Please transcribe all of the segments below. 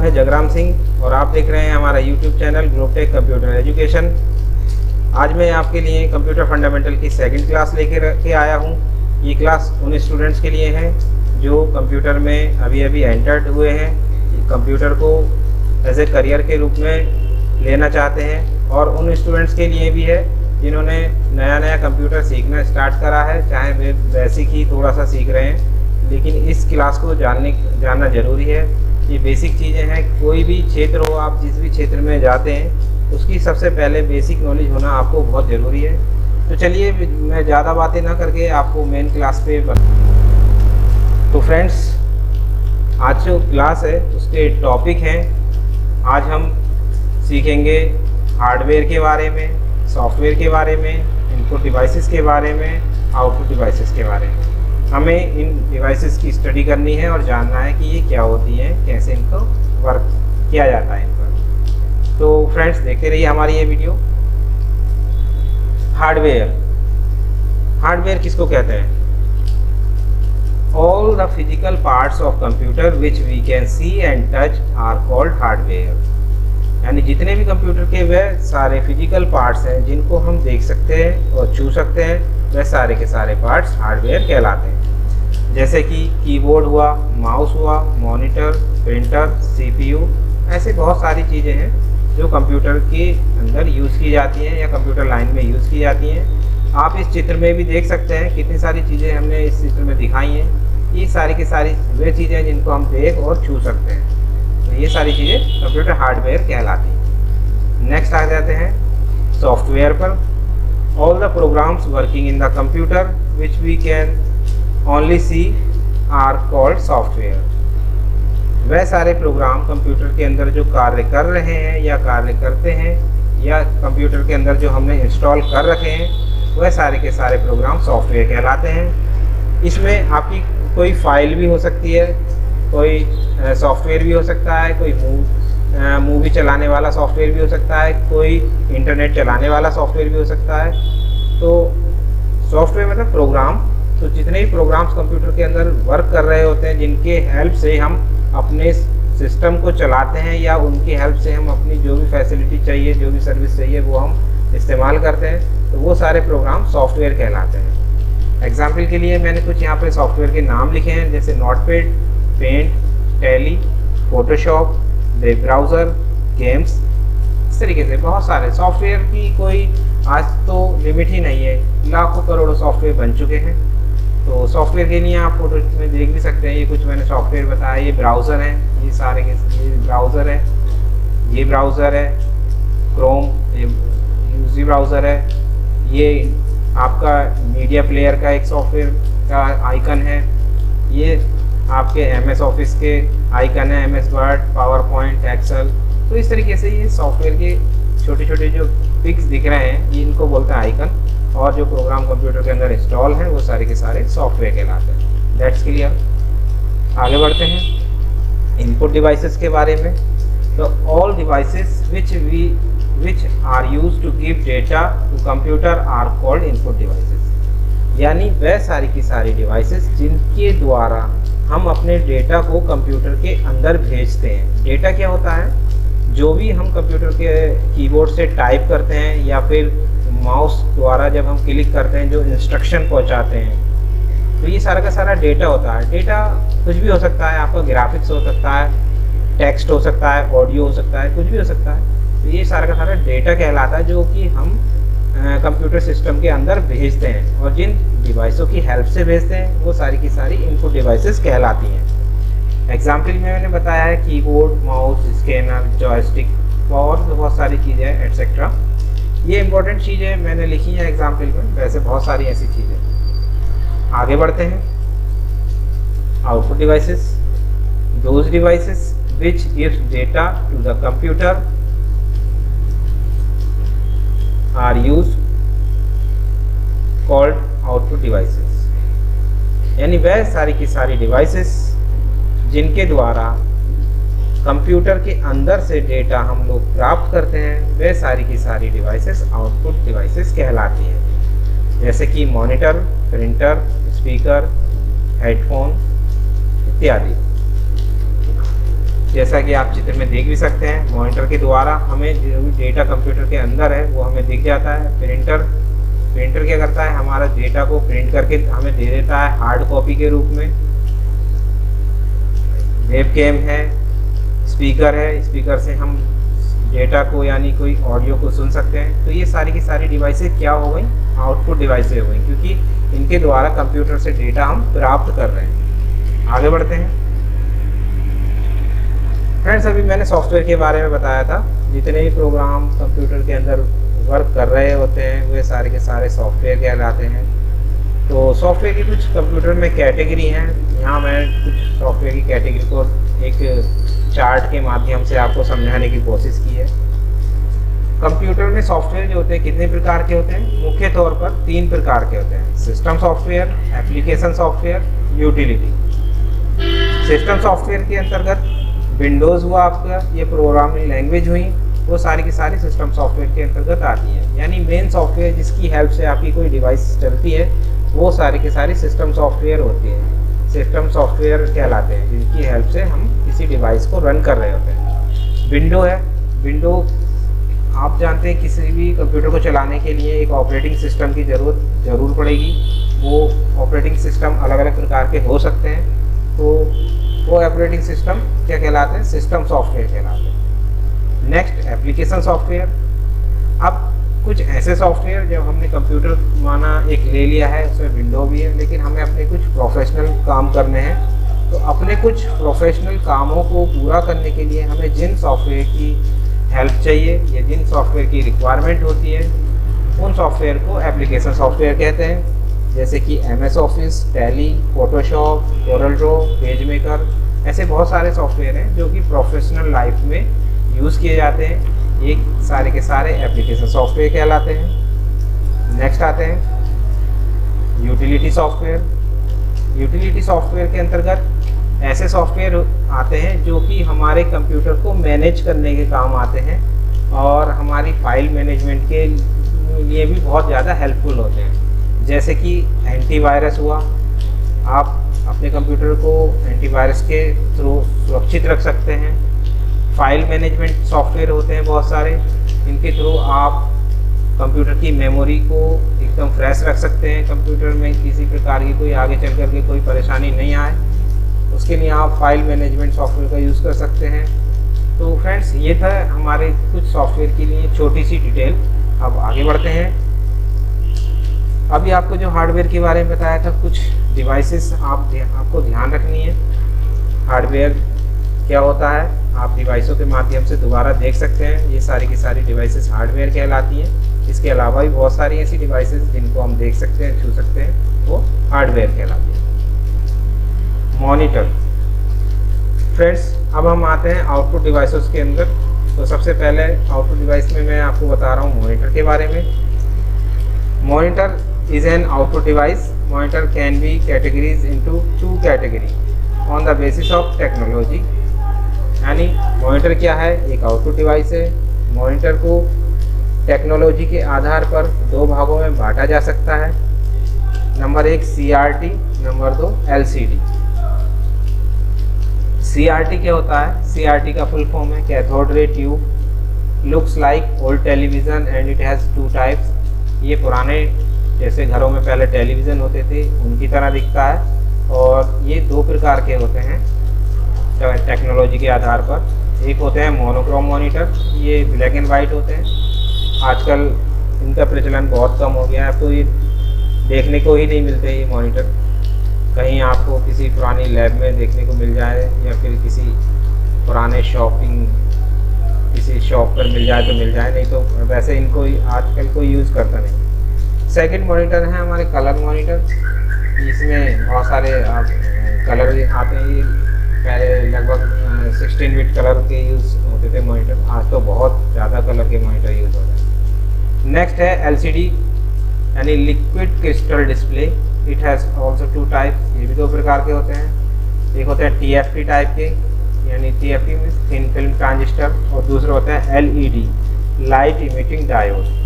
है जगराम सिंह और आप देख रहे हैं हमारा YouTube चैनल ग्लोबटेक कंप्यूटर एजुकेशन। आज मैं आपके लिए कंप्यूटर फंडामेंटल की सेकंड क्लास लेके आया हूँ। ये क्लास उन स्टूडेंट्स के लिए है जो कंप्यूटर में अभी अभी एंटर्ड हुए हैं, कंप्यूटर को एज ए करियर के रूप में लेना चाहते हैं, और उन स्टूडेंट्स के लिए भी है जिन्होंने नया कंप्यूटर सीखना स्टार्ट करा है, चाहे वे बेसिक ही थोड़ा सा सीख रहे हैं, लेकिन इस क्लास को जानना ज़रूरी है। ये बेसिक चीज़ें हैं। कोई भी क्षेत्र हो, आप जिस भी क्षेत्र में जाते हैं उसकी सबसे पहले बेसिक नॉलेज होना आपको बहुत ज़रूरी है। तो चलिए मैं ज़्यादा बातें ना करके आपको मेन क्लास पे तो फ्रेंड्स, आज जो क्लास है उसके टॉपिक हैं, आज हम सीखेंगे हार्डवेयर के बारे में, सॉफ्टवेयर के बारे में, इनपुट डिवाइसेस के बारे में, आउटपुट डिवाइसेस के बारे में। हमें इन डिवाइसेस की स्टडी करनी है और जानना है कि ये क्या होती हैं, कैसे इनको वर्क किया जाता है इन पर। तो फ्रेंड्स, देखते रहिए हमारी ये वीडियो। हार्डवेयर किसको कहते हैं? All the physical parts of computer which we can see and touch are called hardware. यानी जितने भी कंप्यूटर के वह सारे फिजिकल पार्ट्स हैं जिनको हम देख सकते हैं और छू सकते हैं, वह सारे के सारे पार्ट्स हार्डवेयर कहलाते हैं। जैसे कि कीबोर्ड हुआ, माउस हुआ, मॉनिटर, प्रिंटर, सीपीयू, ऐसे बहुत सारी चीज़ें हैं जो कंप्यूटर के अंदर यूज़ की जाती हैं या कंप्यूटर लाइन में यूज़ की जाती हैं। आप इस चित्र में भी देख सकते हैं कितनी सारी चीज़ें हमने इस चित्र में दिखाई हैं। ये सारी की सारी वे चीज़ें हैं जिनको हम देख और छू सकते हैं। तो ये सारी चीज़ें कंप्यूटर हार्डवेयर कहलाती हैं। नेक्स्ट आ जाते हैं सॉफ्टवेयर पर। All the programs working in the computer which we can only see are called software. वह सारे प्रोग्राम कंप्यूटर के अंदर जो कार्य कर रहे हैं या कार्य करते हैं या कंप्यूटर के अंदर जो हमने इंस्टॉल कर रखे हैं, वह सारे के सारे प्रोग्राम सॉफ्टवेयर कहलाते हैं। इसमें आपकी कोई फाइल भी हो सकती है, कोई सॉफ्टवेयर भी हो सकता है, कोई मूवी चलाने वाला सॉफ्टवेयर भी हो सकता है, कोई इंटरनेट चलाने वाला सॉफ्टवेयर भी हो सकता है। तो सॉफ्टवेयर मतलब प्रोग्राम। तो जितने भी प्रोग्राम्स कंप्यूटर के अंदर वर्क कर रहे होते हैं, जिनके हेल्प से हम अपने सिस्टम को चलाते हैं या उनकी हेल्प से हम अपनी जो भी फैसिलिटी चाहिए, जो भी सर्विस चाहिए, वो हम इस्तेमाल करते हैं, तो वो सारे प्रोग्राम सॉफ्टवेयर कहलाते हैं। एग्जाम्पल के लिए मैंने कुछ यहाँ पे सॉफ्टवेयर के नाम लिखे हैं, जैसे Notepad, Paint, Tally, Photoshop, web browser, games. इस तरीके से बहुत सारे सॉफ्टवेयर की कोई आज तो लिमिट ही नहीं है, लाखों करोड़ों सॉफ्टवेयर बन चुके हैं। तो सॉफ्टवेयर के लिए आप फोटो में देख भी सकते हैं। ये कुछ मैंने सॉफ्टवेयर बताया। ये ब्राउज़र है, ये सारे के ये ब्राउज़र है, ये ब्राउज़र है क्रोम, ये यूजी ब्राउज़र है, ये आपका मीडिया प्लेयर का एक सॉफ्टवेयर का आइकन है, ये आपके MS ऑफिस के आइकन है, MS Word, PowerPoint, Excel. तो इस तरीके से ये सॉफ्टवेयर के छोटे छोटे जो पिक्स दिख रहे हैं, ये इनको बोलते हैं आइकन, और जो प्रोग्राम कंप्यूटर के अंदर इंस्टॉल हैं वो सारे के सारे सॉफ्टवेयर कहलाते हैं। That's clear. आगे बढ़ते हैं इनपुट डिवाइसेस के बारे में। तो all devices which are used to give data to computer are called input devices. यानी वह सारी की सारी डिवाइसेस जिनके द्वारा हम अपने डेटा को कंप्यूटर के अंदर भेजते हैं। डेटा क्या होता है? जो भी हम कंप्यूटर के कीबोर्ड से टाइप करते हैं या फिर माउस द्वारा जब हम क्लिक करते हैं, जो इंस्ट्रक्शन पहुंचाते हैं, तो ये सारा का सारा डेटा होता है। डेटा कुछ भी हो सकता है, आपका ग्राफिक्स हो सकता है, टेक्स्ट हो सकता है, ऑडियो हो सकता है, कुछ भी हो सकता है। तो ये सारा का सारा डेटा कहलाता है जो कि हम कंप्यूटर सिस्टम के अंदर भेजते हैं, और जिन डिवाइसों की हेल्प से भेजते हैं वो सारी की सारी इनपुट डिवाइसेस कहलाती हैं। एग्जाम्पल में मैंने बताया है कीबोर्ड, माउस, स्कैनर, जॉयस्टिक और बहुत सारी चीज़ें एटसेट्रा। ये इंपॉर्टेंट चीज़ें मैंने लिखी हैं एग्जाम्पल में, वैसे बहुत सारी ऐसी चीज़ें। आगे बढ़ते हैं output devices. Those devices which gives data to the computer are used called output devices. यानी वह सारी की सारी डिवाइसेस जिनके द्वारा कंप्यूटर के अंदर से डेटा हम लोग प्राप्त करते हैं, वे सारी की सारी डिवाइसेस आउटपुट डिवाइसेस कहलाती हैं। जैसे कि मॉनिटर, प्रिंटर, स्पीकर, हेडफोन इत्यादि। जैसा कि आप चित्र में देख भी सकते हैं, मॉनिटर के द्वारा हमें जो भी डेटा कंप्यूटर के अंदर है वो हमें दिख जाता है। प्रिंटर क्या करता है, हमारा डेटा को प्रिंट करके हमें दे देता है हार्ड कॉपी के रूप में। वेबकैम है, स्पीकर है, स्पीकर से हम डेटा को यानी कोई ऑडियो को सुन सकते हैं। तो ये सारी की सारी डिवाइसेस क्या हो गई, आउटपुट डिवाइसेस हो गई, क्योंकि इनके द्वारा कंप्यूटर से डेटा हम प्राप्त कर रहे हैं। आगे बढ़ते हैं फ्रेंड्स। अभी मैंने सॉफ्टवेयर के बारे में बताया था। जितने भी प्रोग्राम कंप्यूटर के अंदर वर्क कर रहे होते हैं वे सारे के सारे सॉफ्टवेयर कहलाते हैं। तो सॉफ्टवेयर की कुछ कंप्यूटर में कैटेगरी हैं। यहाँ मैं कुछ सॉफ्टवेयर की कैटेगरी को एक चार्ट के माध्यम से आपको समझाने की कोशिश की है। कंप्यूटर में सॉफ्टवेयर जो होते हैं कितने प्रकार के होते हैं, मुख्य तौर पर 3 प्रकार के होते हैं: system software, application software, utility. System software के अंतर्गत विंडोज़ हुआ आपका, ये प्रोग्रामिंग लैंग्वेज हुई, वो सारी की सारी सिस्टम सॉफ्टवेयर के अंतर्गत आती है। यानी मेन सॉफ्टवेयर जिसकी हेल्प से आपकी कोई डिवाइस चलती है वो सारी की सारी सिस्टम सॉफ्टवेयर होती है। सिस्टम सॉफ्टवेयर कहलाते हैं जिनकी हेल्प से हम किसी डिवाइस को रन कर रहे होते हैं। विंडो है, विंडो आप जानते हैं किसी भी कंप्यूटर को चलाने के लिए एक ऑपरेटिंग सिस्टम की ज़रूर पड़ेगी। वो ऑपरेटिंग सिस्टम अलग अलग प्रकार के हो सकते हैं। तो वो ऑपरेटिंग सिस्टम क्या कहलाते हैं, सिस्टम सॉफ्टवेयर कहलाते हैं। Next application software. अब कुछ ऐसे सॉफ्टवेयर जब हमने कंप्यूटर माना एक ले लिया है, उसमें विंडो भी है, लेकिन हमें अपने कुछ प्रोफेशनल काम करने हैं। तो अपने कुछ प्रोफेशनल कामों को पूरा करने के लिए हमें जिन सॉफ्टवेयर की हेल्प चाहिए या जिन सॉफ्टवेयर की रिक्वायरमेंट होती है उन सॉफ्टवेयर को एप्लीकेशन सॉफ्टवेयर कहते हैं। जैसे कि MS office, tally, Photoshop, CorelDRAW, PageMaker, ऐसे बहुत सारे सॉफ्टवेयर हैं जो कि प्रोफेशनल लाइफ में यूज़ किए जाते हैं। ये सारे के सारे एप्लीकेशन सॉफ्टवेयर कहलाते हैं। नेक्स्ट आते हैं यूटिलिटी सॉफ्टवेयर। यूटिलिटी सॉफ्टवेयर के अंतर्गत ऐसे सॉफ्टवेयर आते हैं जो कि हमारे कंप्यूटर को मैनेज करने के काम आते हैं और हमारी फाइल मैनेजमेंट के लिए भी बहुत ज़्यादा हेल्पफुल होते हैं। जैसे कि एंटीवायरस हुआ, आप अपने कंप्यूटर को एंटीवायरस के थ्रू सुरक्षित रख सकते हैं। फाइल मैनेजमेंट सॉफ्टवेयर होते हैं बहुत सारे, इनके थ्रू आप कंप्यूटर की मेमोरी को एकदम फ्रेश रख सकते हैं। कंप्यूटर में किसी प्रकार की कोई आगे चल कर के कोई परेशानी नहीं आए, उसके लिए आप फाइल मैनेजमेंट सॉफ्टवेयर का यूज़ कर सकते हैं। तो फ्रेंड्स ये था हमारे कुछ सॉफ्टवेयर के लिए छोटी सी डिटेल। अब आगे बढ़ते हैं। अभी आपको जो हार्डवेयर के बारे में बताया था, कुछ डिवाइसेस आपको ध्यान रखनी है। हार्डवेयर क्या होता है आप डिवाइसों के माध्यम से दोबारा देख सकते हैं। ये सारी की सारी डिवाइसेस हार्डवेयर कहलाती हैं। इसके अलावा भी बहुत सारी ऐसी डिवाइसेस जिनको हम देख सकते हैं, छू सकते हैं, वो हार्डवेयर कहलाती है। मॉनिटर। फ्रेंड्स अब हम आते हैं आउटपुट डिवाइसेस के अंदर। तो सबसे पहले आउटपुट डिवाइस में मैं आपको बता रहा हूँ मॉनिटर के बारे में। Monitor is an output device. Monitor can be categorized into 2 categories on the basis of technology. यानी मॉनिटर क्या है, एक आउटपुट डिवाइस है। मॉनिटर को टेक्नोलॉजी के आधार पर 2 भागों में बांटा जा सकता है। Number 1 CRT, number 2 LCD। CRT क्या होता है, CRT का फुल फॉर्म है cathode ray tube, looks like old television and it has 2 types. ये पुराने जैसे घरों में पहले टेलीविज़न होते थे उनकी तरह दिखता है और ये 2 प्रकार के होते हैं टेक्नोलॉजी के आधार पर। एक होते हैं मोनोक्रोम मॉनिटर, ये ब्लैक एंड वाइट होते हैं। आजकल इनका प्रचलन बहुत कम हो गया है, तो ये देखने को ही नहीं मिलते ये मॉनिटर। कहीं आपको किसी पुरानी लैब में देखने को मिल जाए या फिर किसी पुराने किसी शॉप पर मिल जाए तो मिल जाए, नहीं तो वैसे इनको आजकल कोई यूज़ करता नहीं। सेकंड मॉनिटर है हमारे कलर मॉनिटर। इसमें बहुत सारे कलर आते हैं। ये पहले लगभग 16 बिट कलर के यूज़ होते थे मॉनिटर, आज तो बहुत ज़्यादा कलर के मॉनिटर यूज़ होते हैं। नेक्स्ट है LCD यानी liquid crystal display. It has also 2 types. ये भी 2 प्रकार के होते हैं। एक होते हैं TFT टाइप के, यानी TFT में थिन फिल्म ट्रांजिस्टर, और दूसरा होता है LED light emitting diode.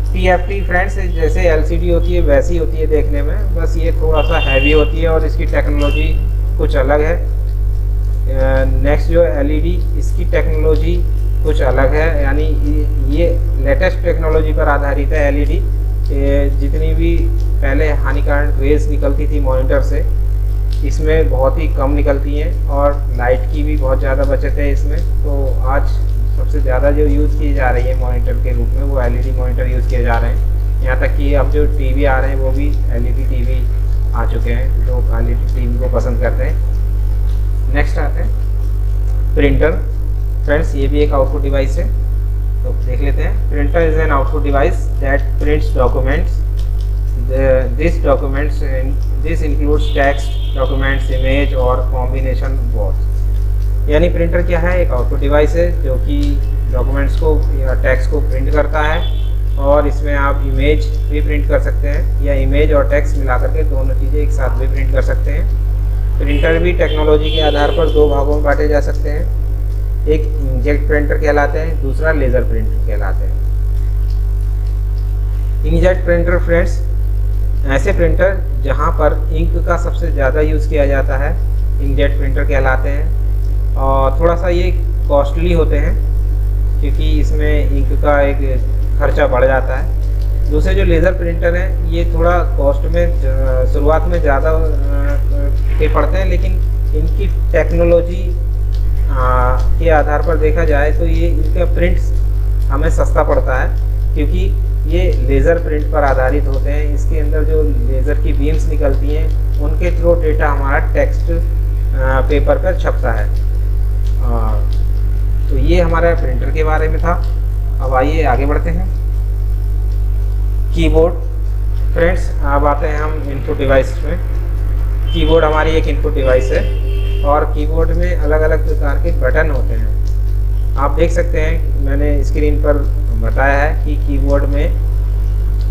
TFT friends जैसे LCD होती है वैसी होती है देखने में, बस ये थोड़ा सा हैवी होती है और इसकी टेक्नोलॉजी कुछ अलग है। नेक्स्ट जो एलईडी, इसकी टेक्नोलॉजी कुछ अलग है, यानी ये लेटेस्ट टेक्नोलॉजी पर आधारित है एलईडी। जितनी भी पहले हानिकारक रेज निकलती थी मॉनिटर से, इसमें बहुत ही कम निकलती हैं और लाइट की भी बहुत ज़्यादा बचत है इसमें। तो आज सबसे ज़्यादा जो यूज़ की जा रही है मॉनिटर के रूप में वो एलईडी मॉनिटर यूज़ किए जा रहे हैं। यहाँ तक कि अब जो टीवी आ रहे हैं वो भी एलईडी टीवी आ चुके हैं, लोग एलईडी टीवी को पसंद करते हैं। नेक्स्ट आते हैं प्रिंटर। फ्रेंड्स, ये भी एक आउटपुट डिवाइस है, तो देख लेते हैं। Printer is an output device that prints documents. This includes text, documents, image और कॉम्बिनेशन बोथ। यानी प्रिंटर क्या है? एक आउटपुट डिवाइस है जो कि डॉक्यूमेंट्स को या टेक्स्ट को प्रिंट करता है, और इसमें आप इमेज भी प्रिंट कर सकते हैं या इमेज और टेक्स्ट मिला करके दोनों चीज़ें एक साथ भी प्रिंट कर सकते हैं। प्रिंटर भी टेक्नोलॉजी के आधार पर दो भागों में बांटे जा सकते हैं। एक इंकजेट प्रिंटर कहलाते हैं, दूसरा लेज़र प्रिंटर कहलाते हैं। इंकजेट प्रिंटर फ्रेंड्स ऐसे प्रिंटर जहां पर इंक का सबसे ज़्यादा यूज़ किया जाता है इंकजेट प्रिंटर कहलाते हैं, और थोड़ा सा ये कॉस्टली होते हैं क्योंकि इसमें इंक का एक खर्चा बढ़ जाता है। दूसरे जो लेज़र प्रिंटर हैं ये थोड़ा कॉस्ट में शुरुआत में ज़्यादा के पड़ते हैं, लेकिन इनकी टेक्नोलॉजी के आधार पर देखा जाए तो ये इनका प्रिंट्स हमें सस्ता पड़ता है, क्योंकि ये लेज़र प्रिंट पर आधारित होते हैं। इसके अंदर जो लेज़र की बीम्स निकलती हैं उनके थ्रू डेटा हमारा टेक्स्ट पेपर पर छपता है। तो ये हमारा प्रिंटर के बारे में था। अब आइए आगे बढ़ते हैं। कीबोर्ड। फ्रेंड्स, अब आते हैं हम इनपुट डिवाइस में। कीबोर्ड हमारी एक इनपुट डिवाइस है और कीबोर्ड में अलग अलग प्रकार के बटन होते हैं। आप देख सकते हैं, मैंने स्क्रीन पर बताया है कि कीबोर्ड में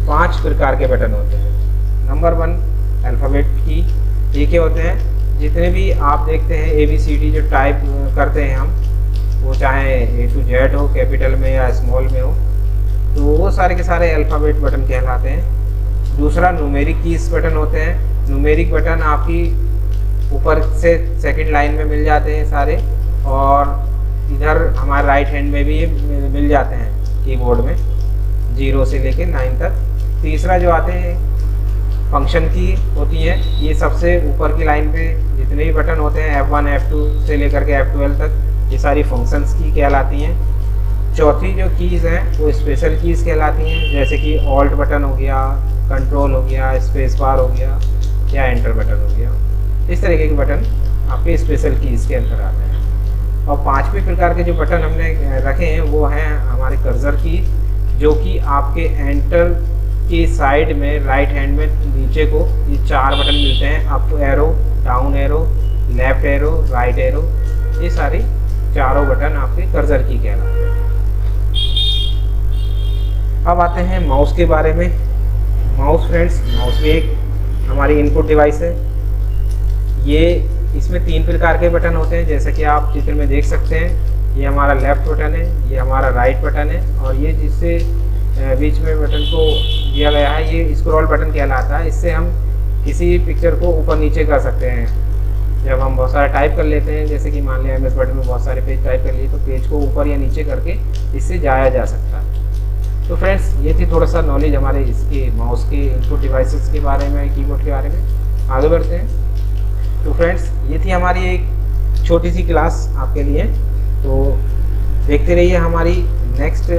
5 प्रकार के बटन होते हैं। नंबर 1 अल्फ़ाबेट की। ये क्या होते हैं? जितने भी आप देखते हैं ABCD जो टाइप करते हैं हम, वो चाहे A to Z हो, कैपिटल में या स्मॉल में हो, तो वो सारे के सारे अल्फ़ाबेट बटन कहलाते हैं। दूसरा न्यूमेरिक कीज बटन होते हैं। न्यूमेरिक बटन आपकी ऊपर से सेकंड लाइन में मिल जाते हैं सारे, और इधर हमारे राइट हैंड में भी ये मिल जाते हैं कीबोर्ड में, 0 से लेके 9 तक। तीसरा जो आते हैं फंक्शन की होती हैं, ये सबसे ऊपर की लाइन पे जितने भी बटन होते हैं F1 F2 से लेकर के F12 तक, ये सारी फंक्शंस की कहलाती हैं। चौथी जो कीज़ हैं वो स्पेशल कीज़ कहलाती हैं, जैसे कि ऑल्ट बटन हो गया, कंट्रोल हो गया, स्पेस बार हो गया या एंटर बटन हो गया। इस तरीके के बटन आपके स्पेशल कीज़ के अंदर आते हैं। और 5वें प्रकार के जो बटन हमने रखे हैं वो हैं हमारे कर्सर की, जो कि आपके एंटर की साइड में राइट हैंड में नीचे को ये 4 बटन मिलते हैं। Up arrow, down arrow, left arrow, right arrow, ये सारी चारों बटन आपके कर्सर की कहलाते हैं। अब आते हैं माउस के बारे में। माउस फ्रेंड्स, माउस भी एक हमारी इनपुट डिवाइस है। ये इसमें 3 प्रकार के बटन होते हैं, जैसे कि आप चित्र में देख सकते हैं। ये हमारा लेफ्ट बटन है, ये हमारा राइट बटन है, और ये जिससे बीच में बटन को दिया गया है ये स्क्रॉल बटन कहलाता है। इससे हम किसी पिक्चर को ऊपर नीचे कर सकते हैं। जब हम बहुत सारा टाइप कर लेते हैं, जैसे कि मान लिया MS वर्ड में बहुत सारे पेज टाइप कर लिए, तो पेज को ऊपर या नीचे करके इससे जाया जा सकता है। तो फ्रेंड्स, ये थी थोड़ा सा नॉलेज हमारे इसके माउस के इनपुट डिवाइसेस के बारे में, कीबोर्ड के बारे में। आगे बढ़ते हैं। तो फ्रेंड्स, ये थी हमारी एक छोटी सी क्लास आपके लिए। तो देखते रहिए हमारी नेक्स्ट